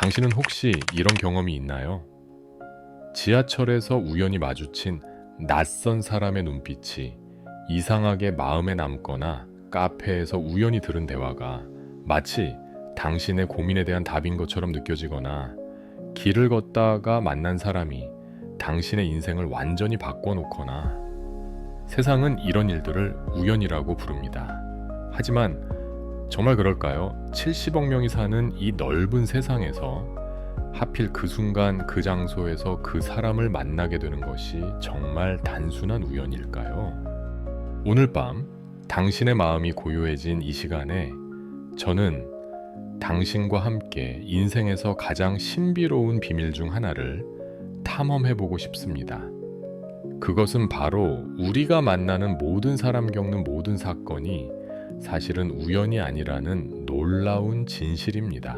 당신은 혹시 이런 경험이 있나요? 지하철에서 우연히 마주친 낯선 사람의 눈빛이 이상하게 마음에 남거나 카페에서 우연히 들은 대화가 마치 당신의 고민에 대한 답인 것처럼 느껴지거나 길을 걷다가 만난 사람이 당신의 인생을 완전히 바꿔놓거나 세상은 이런 일들을 우연이라고 부릅니다. 하지만 정말 그럴까요? 70억 명이 사는 이 넓은 세상에서 하필 그 순간 그 장소에서 그 사람을 만나게 되는 것이 정말 단순한 우연일까요? 오늘 밤 당신의 마음이 고요해진 이 시간에 저는 당신과 함께 인생에서 가장 신비로운 비밀 중 하나를 탐험해보고 싶습니다. 그것은 바로 우리가 만나는 모든 사람 겪는 모든 사건이 사실은 우연이 아니라는 놀라운 진실입니다.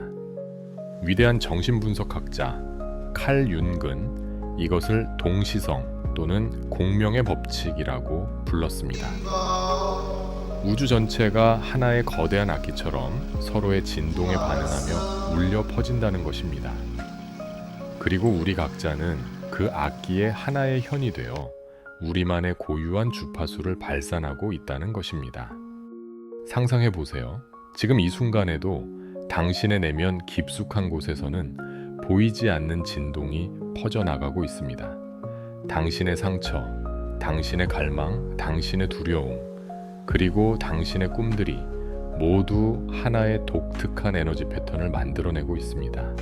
위대한 정신분석학자 칼 윤근 이것을 동시성 또는 공명의 법칙이라고 불렀습니다. 우주 전체가 하나의 거대한 악기처럼 서로의 진동에 반응하며 울려 퍼진다는 것입니다. 그리고 우리 각자는 그 악기의 하나의 현이 되어 우리만의 고유한 주파수를 발산하고 있다는 것입니다. 상상해 보세요. 지금 이 순간에도 당신의 내면 깊숙한 곳에서는 보이지 않는 진동이 퍼져나가고 있습니다. 당신의 상처, 당신의 갈망, 당신의 두려움, 그리고 당신의 꿈들이 모두 하나의 독특한 에너지 패턴을 만들어내고 있습니다.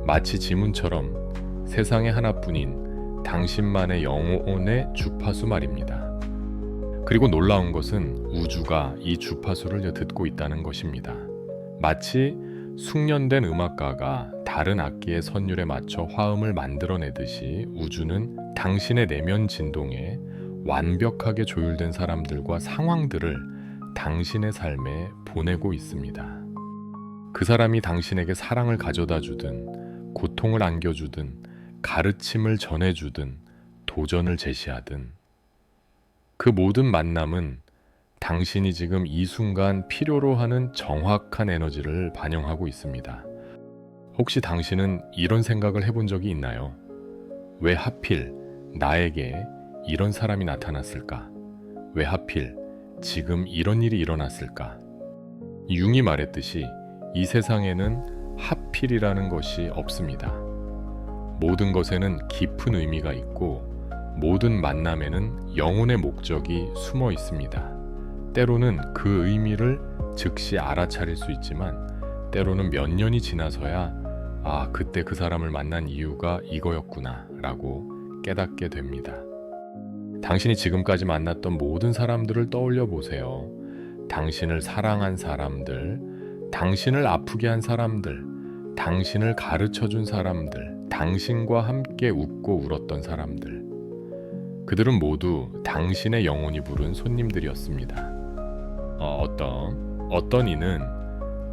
마치 지문처럼 세상에 하나뿐인 당신만의 영혼의 주파수 말입니다. 그리고 놀라운 것은 우주가 이 주파수를 듣고 있다는 것입니다. 마치 숙련된 음악가가 다른 악기의 선율에 맞춰 화음을 만들어내듯이 우주는 당신의 내면 진동에 완벽하게 조율된 사람들과 상황들을 당신의 삶에 보내고 있습니다. 그 사람이 당신에게 사랑을 가져다 주든, 고통을 안겨주든, 가르침을 전해주든, 도전을 제시하든, 그 모든 만남은 당신이 지금 이 순간 필요로 하는 정확한 에너지를 반영하고 있습니다. 혹시 당신은 이런 생각을 해본 적이 있나요? 왜 하필 나에게 이런 사람이 나타났을까? 왜 하필 지금 이런 일이 일어났을까? 융이 말했듯이 이 세상에는 하필이라는 것이 없습니다. 모든 것에는 깊은 의미가 있고 모든 만남에는 영혼의 목적이 숨어 있습니다. 때로는 그 의미를 즉시 알아차릴 수 있지만 때로는 몇 년이 지나서야 그때 그 사람을 만난 이유가 이거였구나 라고 깨닫게 됩니다. 당신이 지금까지 만났던 모든 사람들을 떠올려 보세요. 당신을 사랑한 사람들, 당신을 아프게 한 사람들, 당신을 가르쳐준 사람들, 당신과 함께 웃고 울었던 사람들. 그들은 모두 당신의 영혼이 부른 손님들이었습니다. 어떤 이는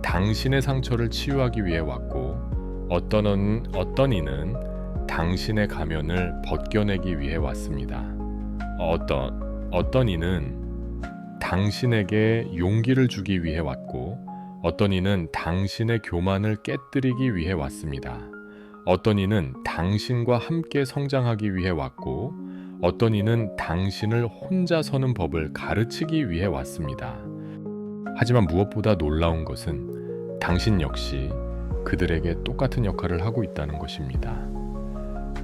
당신의 상처를 치유하기 위해 왔고 어떤 이는 당신의 가면을 벗겨내기 위해 왔습니다. 어떤 이는 당신에게 용기를 주기 위해 왔고 어떤 이는 당신의 교만을 깨뜨리기 위해 왔습니다. 어떤 이는 당신과 함께 성장하기 위해 왔고 어떤 이는 당신을 혼자 서는 법을 가르치기 위해 왔습니다. 하지만 무엇보다 놀라운 것은 당신 역시 그들에게 똑같은 역할을 하고 있다는 것입니다.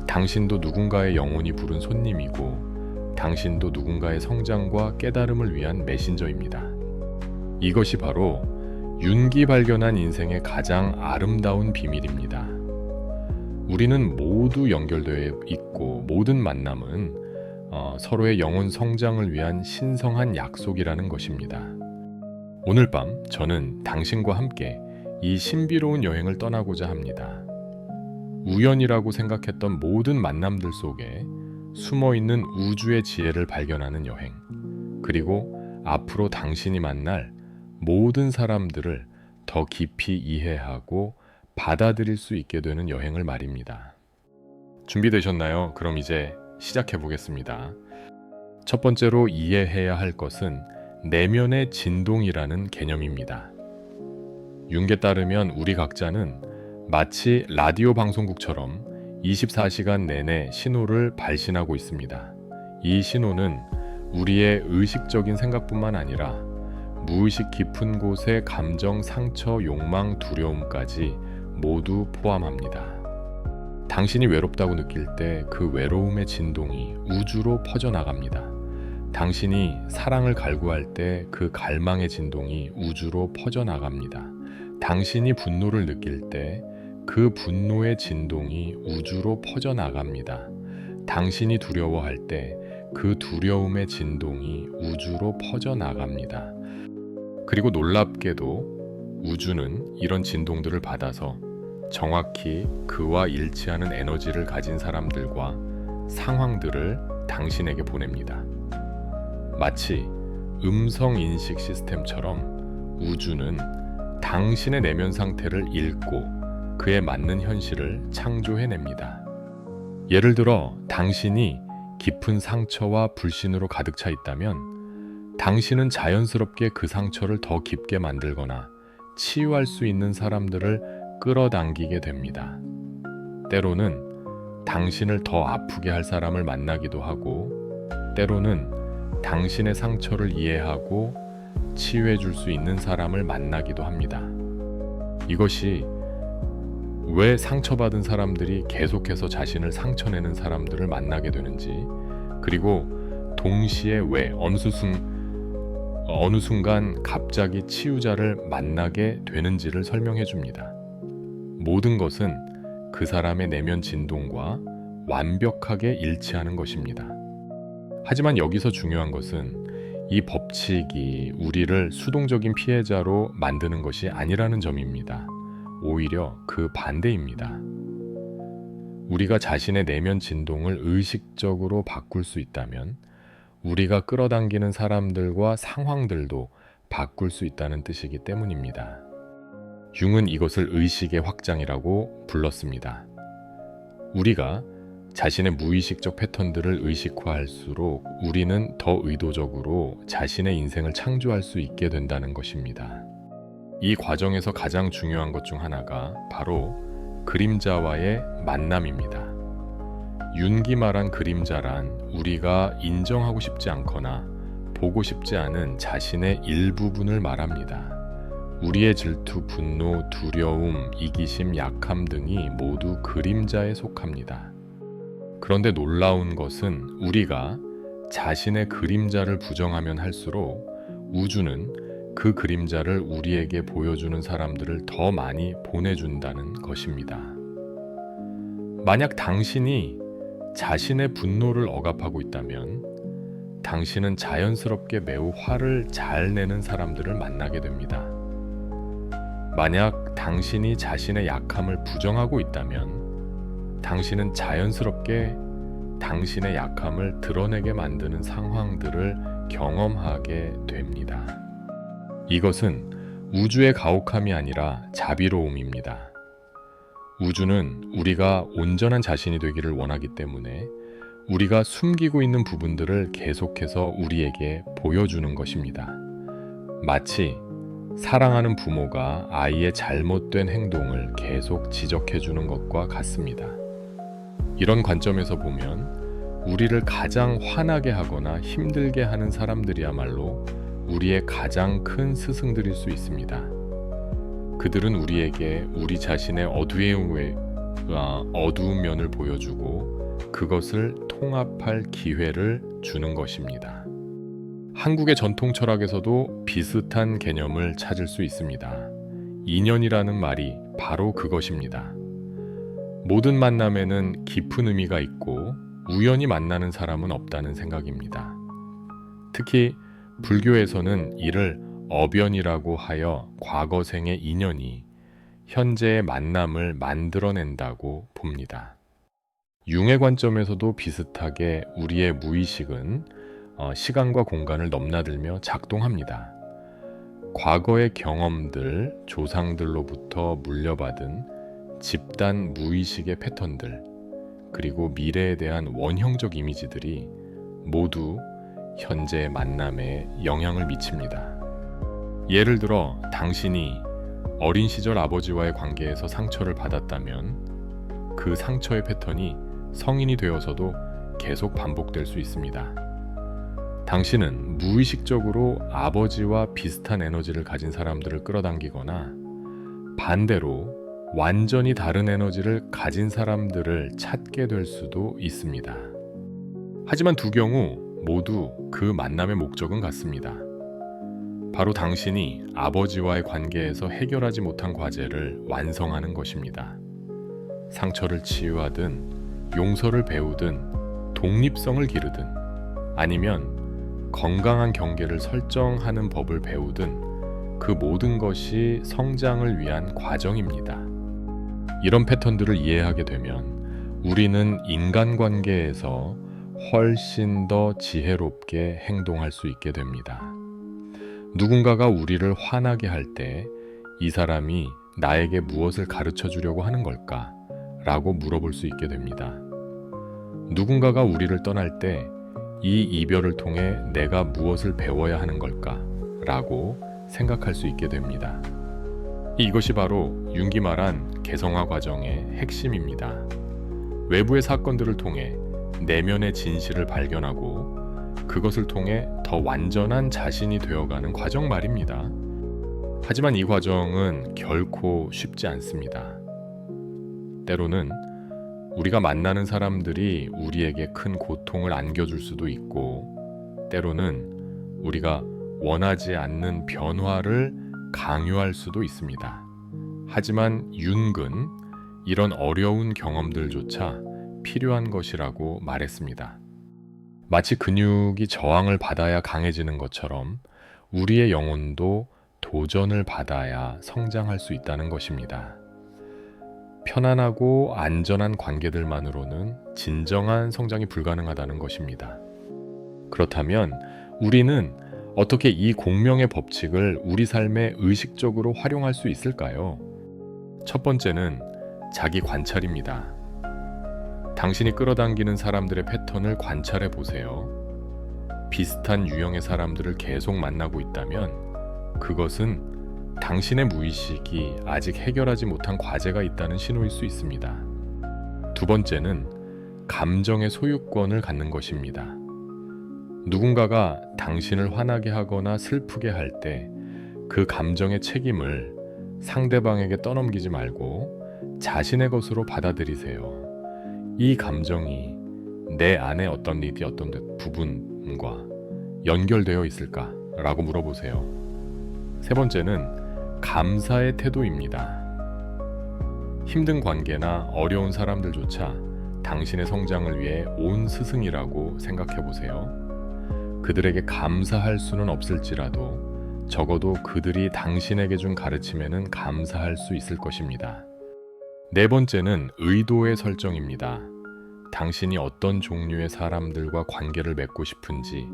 당신도 누군가의 영혼이 부른 손님이고 당신도 누군가의 성장과 깨달음을 위한 메신저입니다. 이것이 바로 윤기 발견한 인생의 가장 아름다운 비밀입니다. 우리는 모두 연결되어 있고 모든 만남은 서로의 영혼 성장을 위한 신성한 약속이라는 것입니다. 오늘 밤 저는 당신과 함께 이 신비로운 여행을 떠나고자 합니다. 우연이라고 생각했던 모든 만남들 속에 숨어있는 우주의 지혜를 발견하는 여행, 그리고 앞으로 당신이 만날 모든 사람들을 더 깊이 이해하고 받아들일 수 있게 되는 여행을 말입니다. 준비되셨나요? 그럼 이제 시작해 보겠습니다. 첫 번째로 이해해야 할 것은 내면의 진동이라는 개념입니다. 융에 따르면 우리 각자는 마치 라디오 방송국처럼 24시간 내내 신호를 발신하고 있습니다. 이 신호는 우리의 의식적인 생각뿐만 아니라 무의식 깊은 곳의 감정, 상처, 욕망, 두려움까지 모두 포함합니다. 당신이 외롭다고 느낄 때 그 외로움의 진동이 우주로 퍼져나갑니다. 당신이 사랑을 갈구할 때 그 갈망의 진동이 우주로 퍼져나갑니다. 당신이 분노를 느낄 때 그 분노의 진동이 우주로 퍼져나갑니다. 당신이 두려워할 때 그 두려움의 진동이 우주로 퍼져나갑니다. 그리고 놀랍게도 우주는 이런 진동들을 받아서 정확히 그와 일치하는 에너지를 가진 사람들과 상황들을 당신에게 보냅니다. 마치 음성인식 시스템처럼 우주는 당신의 내면 상태를 읽고 그에 맞는 현실을 창조해냅니다. 예를 들어 당신이 깊은 상처와 불신으로 가득 차 있다면 당신은 자연스럽게 그 상처를 더 깊게 만들거나 치유할 수 있는 사람들을 끌어당기게 됩니다. 때로는 당신을 더 아프게 할 사람을 만나기도 하고, 때로는 당신의 상처를 이해하고 치유해 줄 수 있는 사람을 만나기도 합니다. 이것이 왜 상처받은 사람들이 계속해서 자신을 상처내는 사람들을 만나게 되는지, 그리고 동시에 왜 어느 순간 갑자기 치유자를 만나게 되는지를 설명해 줍니다. 모든 것은 그 사람의 내면 진동과 완벽하게 일치하는 것입니다. 하지만 여기서 중요한 것은 이 법칙이 우리를 수동적인 피해자로 만드는 것이 아니라는 점입니다. 오히려 그 반대입니다. 우리가 자신의 내면 진동을 의식적으로 바꿀 수 있다면 우리가 끌어당기는 사람들과 상황들도 바꿀 수 있다는 뜻이기 때문입니다. 융은 이것을 의식의 확장이라고 불렀습니다. 우리가 자신의 무의식적 패턴들을 의식화할수록 우리는 더 의도적으로 자신의 인생을 창조할 수 있게 된다는 것입니다. 이 과정에서 가장 중요한 것 중 하나가 바로 그림자와의 만남입니다. 윤기 말한 그림자란 우리가 인정하고 싶지 않거나 보고 싶지 않은 자신의 일부분을 말합니다. 우리의 질투, 분노, 두려움, 이기심, 약함 등이 모두 그림자에 속합니다. 그런데 놀라운 것은 우리가 자신의 그림자를 부정하면 할수록 우주는 그 그림자를 우리에게 보여주는 사람들을 더 많이 보내준다는 것입니다. 만약 당신이 자신의 분노를 억압하고 있다면 당신은 자연스럽게 매우 화를 잘 내는 사람들을 만나게 됩니다. 만약 당신이 자신의 약함을 부정하고 있다면 당신은 자연스럽게 당신의 약함을 드러내게 만드는 상황들을 경험하게 됩니다. 이것은 우주의 가혹함이 아니라 자비로움입니다. 우주는 우리가 온전한 자신이 되기를 원하기 때문에 우리가 숨기고 있는 부분들을 계속해서 우리에게 보여주는 것입니다. 마치 사랑하는 부모가 아이의 잘못된 행동을 계속 지적해주는 것과 같습니다. 이런 관점에서 보면 우리를 가장 화나게 하거나 힘들게 하는 사람들이야말로 우리의 가장 큰 스승들일 수 있습니다. 그들은 우리에게 우리 자신의 어두운 면을 보여주고 그것을 통합할 기회를 주는 것입니다. 한국의 전통 철학에서도 비슷한 개념을 찾을 수 있습니다. 인연이라는 말이 바로 그것입니다. 모든 만남에는 깊은 의미가 있고 우연히 만나는 사람은 없다는 생각입니다. 특히 불교에서는 이를 어변이라고 하여 과거생의 인연이 현재의 만남을 만들어낸다고 봅니다. 융의 관점에서도 비슷하게 우리의 무의식은 시간과 공간을 넘나들며 작동합니다. 과거의 경험들, 조상들로부터 물려받은 집단 무의식의 패턴들, 그리고 미래에 대한 원형적 이미지들이 모두 현재의 만남에 영향을 미칩니다. 예를 들어 당신이 어린 시절 아버지와의 관계에서 상처를 받았다면 그 상처의 패턴이 성인이 되어서도 계속 반복될 수 있습니다. 당신은 무의식적으로 아버지와 비슷한 에너지를 가진 사람들을 끌어당기거나 반대로 완전히 다른 에너지를 가진 사람들을 찾게 될 수도 있습니다. 하지만 두 경우 모두 그 만남의 목적은 같습니다. 바로 당신이 아버지와의 관계에서 해결하지 못한 과제를 완성하는 것입니다. 상처를 치유하든 용서를 배우든 독립성을 기르든 아니면 건강한 경계를 설정하는 법을 배우든 그 모든 것이 성장을 위한 과정입니다. 이런 패턴들을 이해하게 되면 우리는 인간관계에서 훨씬 더 지혜롭게 행동할 수 있게 됩니다. 누군가가 우리를 화나게 할 때 이 사람이 나에게 무엇을 가르쳐 주려고 하는 걸까? 라고 물어볼 수 있게 됩니다. 누군가가 우리를 떠날 때 이 이별을 통해 내가 무엇을 배워야 하는 걸까? 라고 생각할 수 있게 됩니다. 이것이 바로 융기 말한 개성화 과정의 핵심입니다. 외부의 사건들을 통해 내면의 진실을 발견하고 그것을 통해 더 완전한 자신이 되어가는 과정 말입니다. 하지만 이 과정은 결코 쉽지 않습니다. 때로는 우리가 만나는 사람들이 우리에게 큰 고통을 안겨줄 수도 있고 때로는 우리가 원하지 않는 변화를 강요할 수도 있습니다. 하지만 융은 이런 어려운 경험들조차 필요한 것이라고 말했습니다. 마치 근육이 저항을 받아야 강해지는 것처럼 우리의 영혼도 도전을 받아야 성장할 수 있다는 것입니다. 편안하고 안전한 관계들만으로는 진정한 성장이 불가능하다는 것입니다. 그렇다면 우리는 어떻게 이 공명의 법칙을 우리 삶에 의식적으로 활용할 수 있을까요? 첫 번째는 자기 관찰입니다. 당신이 끌어당기는 사람들의 패턴을 관찰해 보세요. 비슷한 유형의 사람들을 계속 만나고 있다면 그것은 당신의 무의식이 아직 해결하지 못한 과제가 있다는 신호일 수 있습니다. 두 번째는 감정의 소유권을 갖는 것입니다. 누군가가 당신을 화나게 하거나 슬프게 할 때 그 감정의 책임을 상대방에게 떠넘기지 말고 자신의 것으로 받아들이세요. 이 감정이 내 안에 어떤 일이 어떤 부분과 연결되어 있을까? 라고 물어보세요. 세 번째는 감사의 태도입니다. 힘든 관계나 어려운 사람들조차 당신의 성장을 위해 온 스승이라고 생각해 보세요. 그들에게 감사할 수는 없을지라도 적어도 그들이 당신에게 준 가르침에는 감사할 수 있을 것입니다. 네 번째는 의도의 설정입니다. 당신이 어떤 종류의 사람들과 관계를 맺고 싶은지,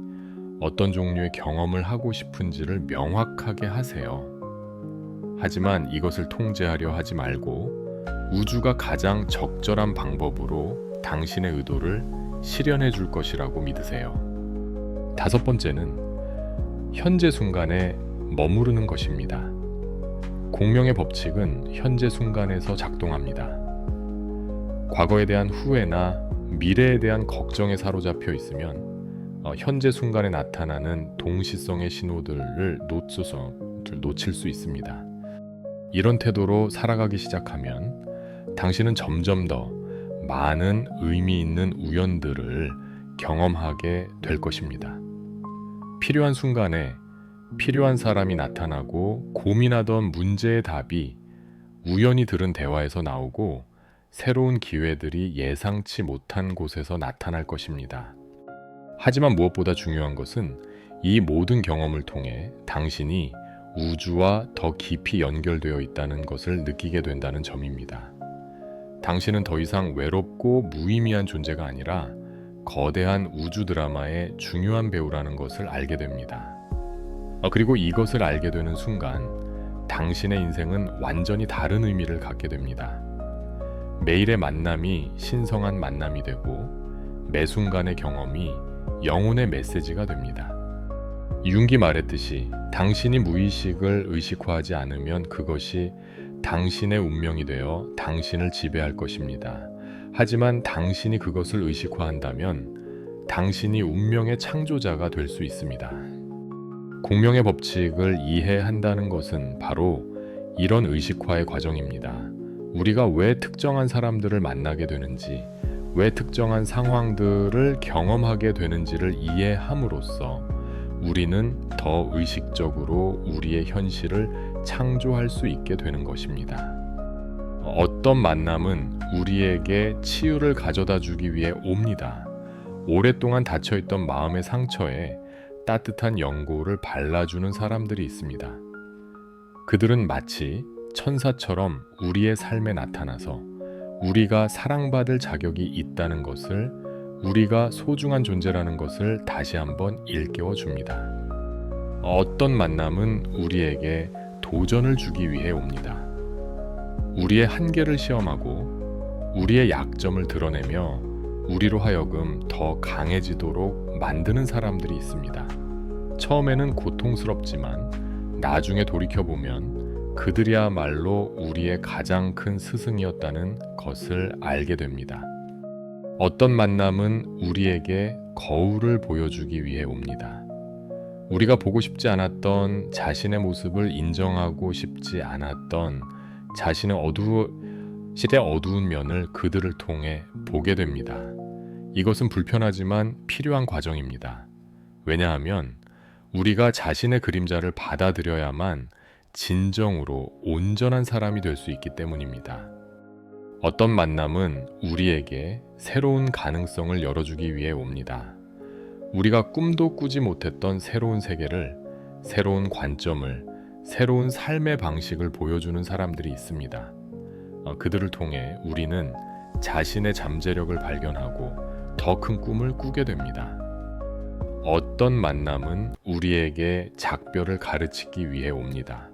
어떤 종류의 경험을 하고 싶은지를 명확하게 하세요. 하지만 이것을 통제하려 하지 말고 우주가 가장 적절한 방법으로 당신의 의도를 실현해 줄 것이라고 믿으세요. 다섯 번째는 현재 순간에 머무르는 것입니다. 공명의 법칙은 현재 순간에서 작동합니다. 과거에 대한 후회나 미래에 대한 걱정에 사로잡혀 있으면 현재 순간에 나타나는 동시성의 신호들을 놓칠 수 있습니다. 이런 태도로 살아가기 시작하면 당신은 점점 더 많은 의미 있는 우연들을 경험하게 될 것입니다. 필요한 순간에 필요한 사람이 나타나고 고민하던 문제의 답이 우연히 들은 대화에서 나오고 새로운 기회들이 예상치 못한 곳에서 나타날 것입니다. 하지만 무엇보다 중요한 것은 이 모든 경험을 통해 당신이 우주와 더 깊이 연결되어 있다는 것을 느끼게 된다는 점입니다. 당신은 더 이상 외롭고 무의미한 존재가 아니라 거대한 우주 드라마의 중요한 배우라는 것을 알게 됩니다. 그리고 이것을 알게 되는 순간 당신의 인생은 완전히 다른 의미를 갖게 됩니다. 매일의 만남이 신성한 만남이 되고 매 순간의 경험이 영혼의 메시지가 됩니다. 융기 말했듯이 당신이 무의식을 의식화하지 않으면 그것이 당신의 운명이 되어 당신을 지배할 것입니다. 하지만 당신이 그것을 의식화한다면 당신이 운명의 창조자가 될 수 있습니다. 공명의 법칙을 이해한다는 것은 바로 이런 의식화의 과정입니다. 우리가 왜 특정한 사람들을 만나게 되는지, 왜 특정한 상황들을 경험하게 되는지를 이해함으로써 우리는 더 의식적으로 우리의 현실을 창조할 수 있게 되는 것입니다. 어떤 만남은 우리에게 치유를 가져다 주기 위해 옵니다. 오랫동안 닫혀있던 마음의 상처에 따뜻한 연고를 발라주는 사람들이 있습니다. 그들은 마치 천사처럼 우리의 삶에 나타나서 우리가 사랑받을 자격이 있다는 것을, 우리가 소중한 존재라는 것을 다시 한번 일깨워 줍니다. 어떤 만남은 우리에게 도전을 주기 위해 옵니다. 우리의 한계를 시험하고 우리의 약점을 드러내며 우리로 하여금 더 강해지도록 만드는 사람들이 있습니다. 처음에는 고통스럽지만 나중에 돌이켜보면 그들이야말로 우리의 가장 큰 스승이었다는 것을 알게 됩니다. 어떤 만남은 우리에게 거울을 보여주기 위해 옵니다. 우리가 보고 싶지 않았던 자신의 모습을 인정하고 싶지 않았던 자신의 실제 어두운 면을 그들을 통해 보게 됩니다. 이것은 불편하지만 필요한 과정입니다. 왜냐하면 우리가 자신의 그림자를 받아들여야만 진정으로 온전한 사람이 될 수 있기 때문입니다. 어떤 만남은 우리에게 새로운 가능성을 열어주기 위해 옵니다. 우리가 꿈도 꾸지 못했던 새로운 세계를, 새로운 관점을, 새로운 삶의 방식을 보여주는 사람들이 있습니다. 그들을 통해 우리는 자신의 잠재력을 발견하고 더 큰 꿈을 꾸게 됩니다. 어떤 만남은 우리에게 작별을 가르치기 위해 옵니다.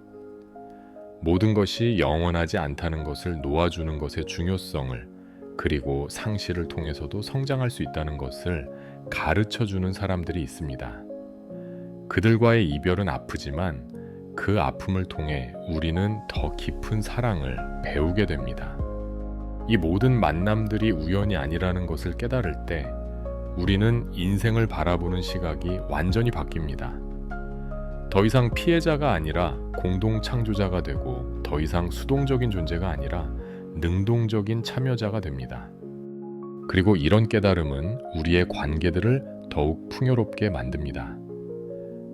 모든 것이 영원하지 않다는 것을 놓아주는 것의 중요성을, 그리고 상실을 통해서도 성장할 수 있다는 것을 가르쳐주는 사람들이 있습니다. 그들과의 이별은 아프지만 그 아픔을 통해 우리는 더 깊은 사랑을 배우게 됩니다. 이 모든 만남들이 우연이 아니라는 것을 깨달을 때 우리는 인생을 바라보는 시각이 완전히 바뀝니다. 더 이상 피해자가 아니라 공동 창조자가 되고, 더 이상 수동적인 존재가 아니라 능동적인 참여자가 됩니다. 그리고 이런 깨달음은 우리의 관계들을 더욱 풍요롭게 만듭니다.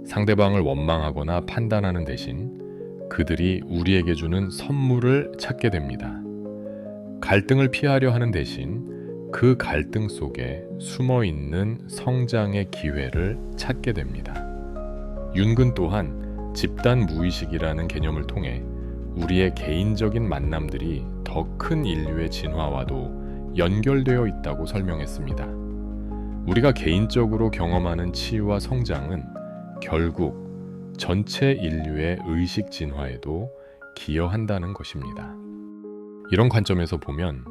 상대방을 원망하거나 판단하는 대신 그들이 우리에게 주는 선물을 찾게 됩니다. 갈등을 피하려 하는 대신 그 갈등 속에 숨어 있는 성장의 기회를 찾게 됩니다. 윤근 또한 집단 무의식이라는 개념을 통해 우리의 개인적인 만남들이 더 큰 인류의 진화와도 연결되어 있다고 설명했습니다. 우리가 개인적으로 경험하는 치유와 성장은 결국 전체 인류의 의식 진화에도 기여한다는 것입니다. 이런 관점에서 보면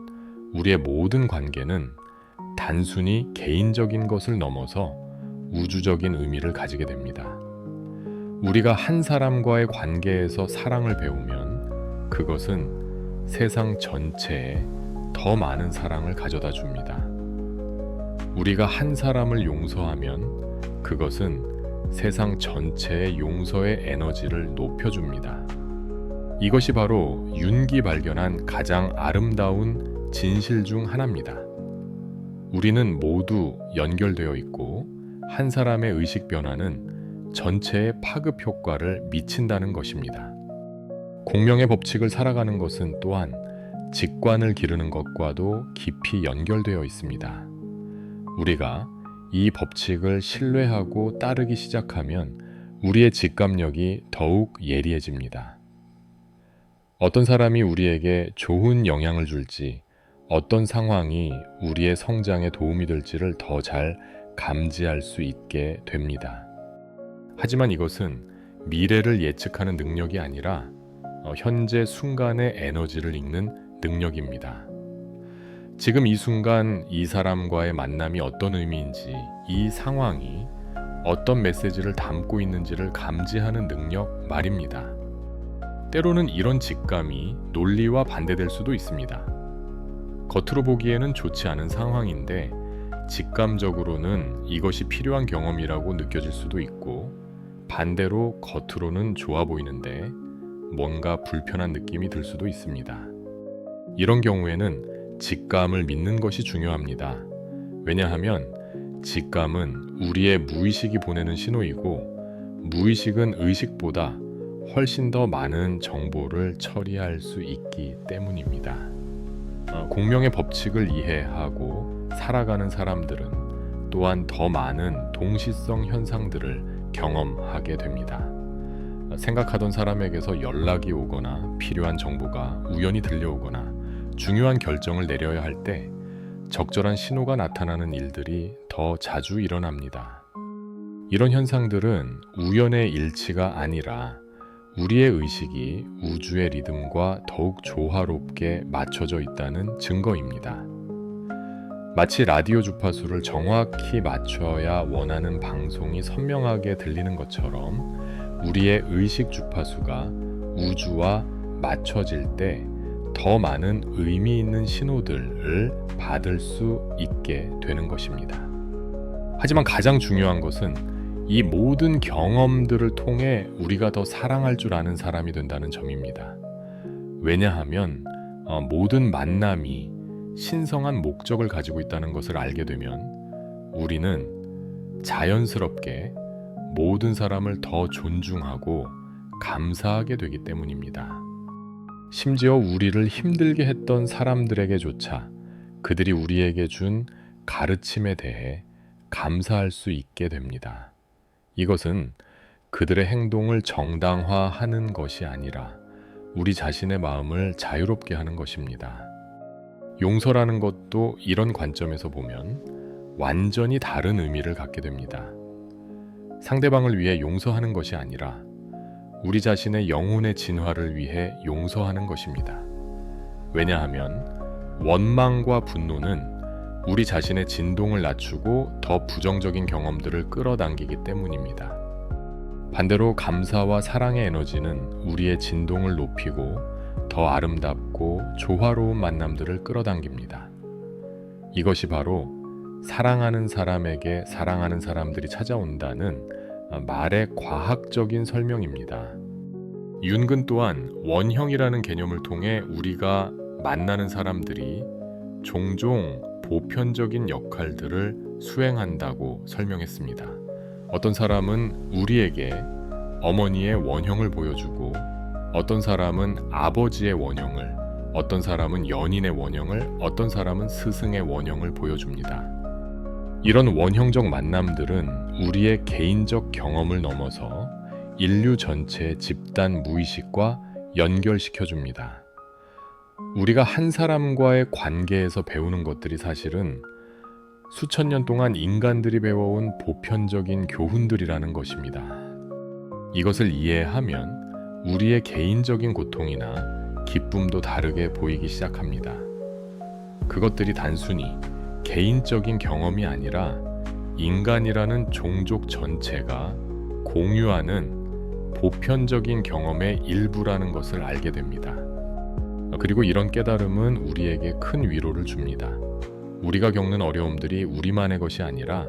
우리의 모든 관계는 단순히 개인적인 것을 넘어서 우주적인 의미를 가지게 됩니다. 우리가 한 사람과의 관계에서 사랑을 배우면 그것은 세상 전체에 더 많은 사랑을 가져다 줍니다. 우리가 한 사람을 용서하면 그것은 세상 전체의 용서의 에너지를 높여줍니다. 이것이 바로 윤기 발견한 가장 아름다운 진실 중 하나입니다. 우리는 모두 연결되어 있고 한 사람의 의식 변화는 전체의 파급 효과를 미친다는 것입니다. 공명의 법칙을 살아가는 것은 또한 직관을 기르는 것과도 깊이 연결되어 있습니다. 우리가 이 법칙을 신뢰하고 따르기 시작하면 우리의 직감력이 더욱 예리해집니다. 어떤 사람이 우리에게 좋은 영향을 줄지, 어떤 상황이 우리의 성장에 도움이 될지를 더 잘 감지할 수 있게 됩니다. 하지만 이것은 미래를 예측하는 능력이 아니라 현재 순간의 에너지를 읽는 능력입니다. 지금 이 순간 이 사람과의 만남이 어떤 의미인지, 이 상황이 어떤 메시지를 담고 있는지를 감지하는 능력 말입니다. 때로는 이런 직감이 논리와 반대될 수도 있습니다. 겉으로 보기에는 좋지 않은 상황인데 직감적으로는 이것이 필요한 경험이라고 느껴질 수도 있고, 반대로 겉으로는 좋아 보이는데 뭔가 불편한 느낌이 들 수도 있습니다. 이런 경우에는 직감을 믿는 것이 중요합니다. 왜냐하면 직감은 우리의 무의식이 보내는 신호이고, 무의식은 의식보다 훨씬 더 많은 정보를 처리할 수 있기 때문입니다. 공명의 법칙을 이해하고 살아가는 사람들은 또한 더 많은 동시성 현상들을 경험하게 됩니다. 생각하던 사람에게서 연락이 오거나 필요한 정보가 우연히 들려오거나 중요한 결정을 내려야 할 때 적절한 신호가 나타나는 일들이 더 자주 일어납니다. 이런 현상들은 우연의 일치가 아니라 우리의 의식이 우주의 리듬과 더욱 조화롭게 맞춰져 있다는 증거입니다. 마치 라디오 주파수를 정확히 맞춰야 원하는 방송이 선명하게 들리는 것처럼 우리의 의식 주파수가 우주와 맞춰질 때 더 많은 의미 있는 신호들을 받을 수 있게 되는 것입니다. 하지만 가장 중요한 것은 이 모든 경험들을 통해 우리가 더 사랑할 줄 아는 사람이 된다는 점입니다. 왜냐하면 모든 만남이 신성한 목적을 가지고 있다는 것을 알게 되면 우리는 자연스럽게 모든 사람을 더 존중하고 감사하게 되기 때문입니다. 심지어 우리를 힘들게 했던 사람들에게조차 그들이 우리에게 준 가르침에 대해 감사할 수 있게 됩니다. 이것은 그들의 행동을 정당화하는 것이 아니라 우리 자신의 마음을 자유롭게 하는 것입니다. 용서라는 것도 이런 관점에서 보면 완전히 다른 의미를 갖게 됩니다. 상대방을 위해 용서하는 것이 아니라 우리 자신의 영혼의 진화를 위해 용서하는 것입니다. 왜냐하면 원망과 분노는 우리 자신의 진동을 낮추고 더 부정적인 경험들을 끌어당기기 때문입니다. 반대로 감사와 사랑의 에너지는 우리의 진동을 높이고 더 아름답고 조화로운 만남들을 끌어당깁니다. 이것이 바로 사랑하는 사람에게 사랑하는 사람들이 찾아온다는 말의 과학적인 설명입니다. 윤근 또한 원형이라는 개념을 통해 우리가 만나는 사람들이 종종 보편적인 역할들을 수행한다고 설명했습니다. 어떤 사람은 우리에게 어머니의 원형을 보여주고, 어떤 사람은 아버지의 원형을, 어떤 사람은 연인의 원형을, 어떤 사람은 스승의 원형을 보여줍니다. 이런 원형적 만남들은 우리의 개인적 경험을 넘어서 인류 전체의 집단 무의식과 연결시켜줍니다. 우리가 한 사람과의 관계에서 배우는 것들이 사실은 수천 년 동안 인간들이 배워온 보편적인 교훈들이라는 것입니다. 이것을 이해하면 우리의 개인적인 고통이나 기쁨도 다르게 보이기 시작합니다. 그것들이 단순히 개인적인 경험이 아니라 인간이라는 종족 전체가 공유하는 보편적인 경험의 일부라는 것을 알게 됩니다. 그리고 이런 깨달음은 우리에게 큰 위로를 줍니다. 우리가 겪는 어려움들이 우리만의 것이 아니라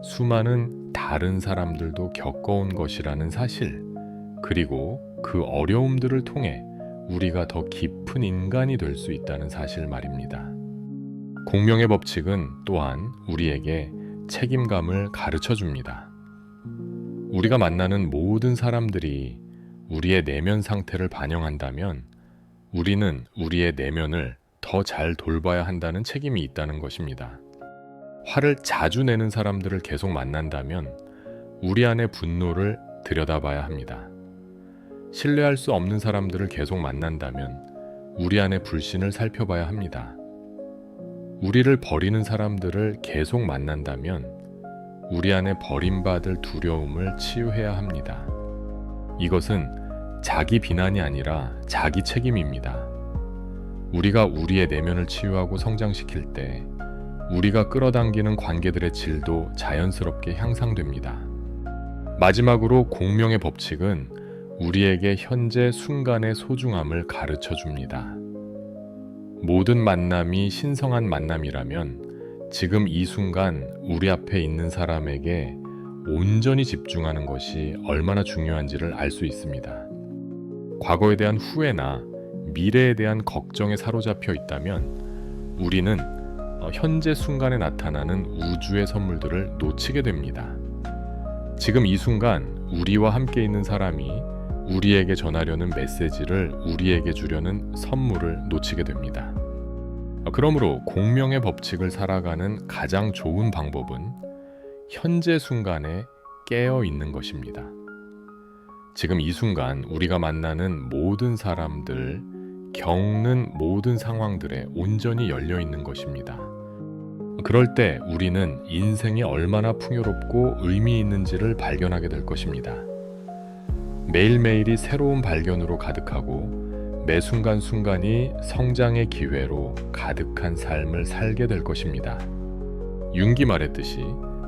수많은 다른 사람들도 겪어온 것이라는 사실, 그리고 그 어려움들을 통해 우리가 더 깊은 인간이 될 수 있다는 사실 말입니다. 공명의 법칙은 또한 우리에게 책임감을 가르쳐 줍니다. 우리가 만나는 모든 사람들이 우리의 내면 상태를 반영한다면 우리는 우리의 내면을 더 잘 돌봐야 한다는 책임이 있다는 것입니다. 화를 자주 내는 사람들을 계속 만난다면 우리 안의 분노를 들여다봐야 합니다. 신뢰할 수 없는 사람들을 계속 만난다면 우리 안의 불신을 살펴봐야 합니다. 우리를 버리는 사람들을 계속 만난다면 우리 안에 버림받을 두려움을 치유해야 합니다. 이것은 자기 비난이 아니라 자기 책임입니다. 우리가 우리의 내면을 치유하고 성장시킬 때 우리가 끌어당기는 관계들의 질도 자연스럽게 향상됩니다. 마지막으로 공명의 법칙은 우리에게 현재 순간의 소중함을 가르쳐 줍니다. 모든 만남이 신성한 만남이라면 지금 이 순간 우리 앞에 있는 사람에게 온전히 집중하는 것이 얼마나 중요한지를 알 수 있습니다. 과거에 대한 후회나 미래에 대한 걱정에 사로잡혀 있다면 우리는 현재 순간에 나타나는 우주의 선물들을 놓치게 됩니다. 지금 이 순간 우리와 함께 있는 사람이 우리에게 전하려는 메시지를 우리에게 주려는 선물을 놓치게 됩니다. 그러므로 공명의 법칙을 살아가는 가장 좋은 방법은 현재 순간에 깨어 있는 것입니다. 지금 이 순간 우리가 만나는 모든 사람들, 겪는 모든 상황들에 온전히 열려 있는 것입니다. 그럴 때 우리는 인생이 얼마나 풍요롭고 의미 있는지를 발견하게 될 것입니다. 매일매일이 새로운 발견으로 가득하고 매 순간순간이 성장의 기회로 가득한 삶을 살게 될 것입니다. 융기 말했듯이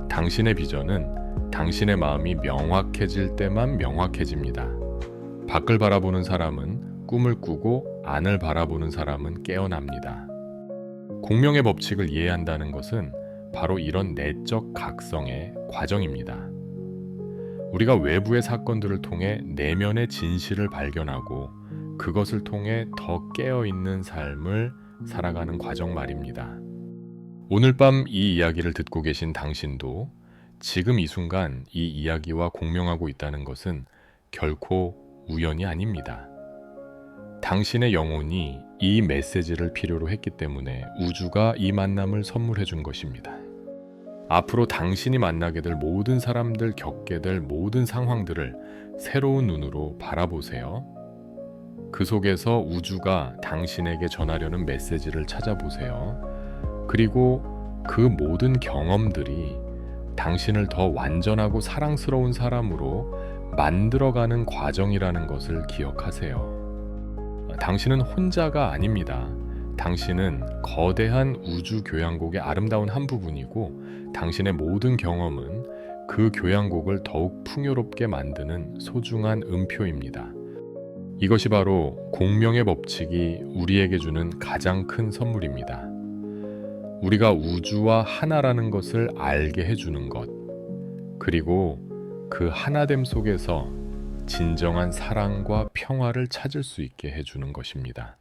당신의 비전은 당신의 마음이 명확해질 때만 명확해집니다. 밖을 바라보는 사람은 꿈을 꾸고 안을 바라보는 사람은 깨어납니다. 공명의 법칙을 이해한다는 것은 바로 이런 내적 각성의 과정입니다. 우리가 외부의 사건들을 통해 내면의 진실을 발견하고 그것을 통해 더 깨어있는 삶을 살아가는 과정 말입니다. 오늘 밤 이 이야기를 듣고 계신 당신도 지금 이 순간 이 이야기와 공명하고 있다는 것은 결코 우연이 아닙니다. 당신의 영혼이 이 메시지를 필요로 했기 때문에 우주가 이 만남을 선물해 준 것입니다. 앞으로 당신이 만나게 될 모든 사람들, 겪게 될 모든 상황들을 새로운 눈으로 바라보세요. 그 속에서 우주가 당신에게 전하려는 메시지를 찾아보세요. 그리고 그 모든 경험들이 당신을 더 완전하고 사랑스러운 사람으로 만들어가는 과정이라는 것을 기억하세요. 당신은 혼자가 아닙니다. 당신은 거대한 우주 교향곡의 아름다운 한 부분이고 당신의 모든 경험은 그 교향곡을 더욱 풍요롭게 만드는 소중한 음표입니다. 이것이 바로 공명의 법칙이 우리에게 주는 가장 큰 선물입니다. 우리가 우주와 하나라는 것을 알게 해주는 것, 그리고 그 하나됨 속에서 진정한 사랑과 평화를 찾을 수 있게 해주는 것입니다.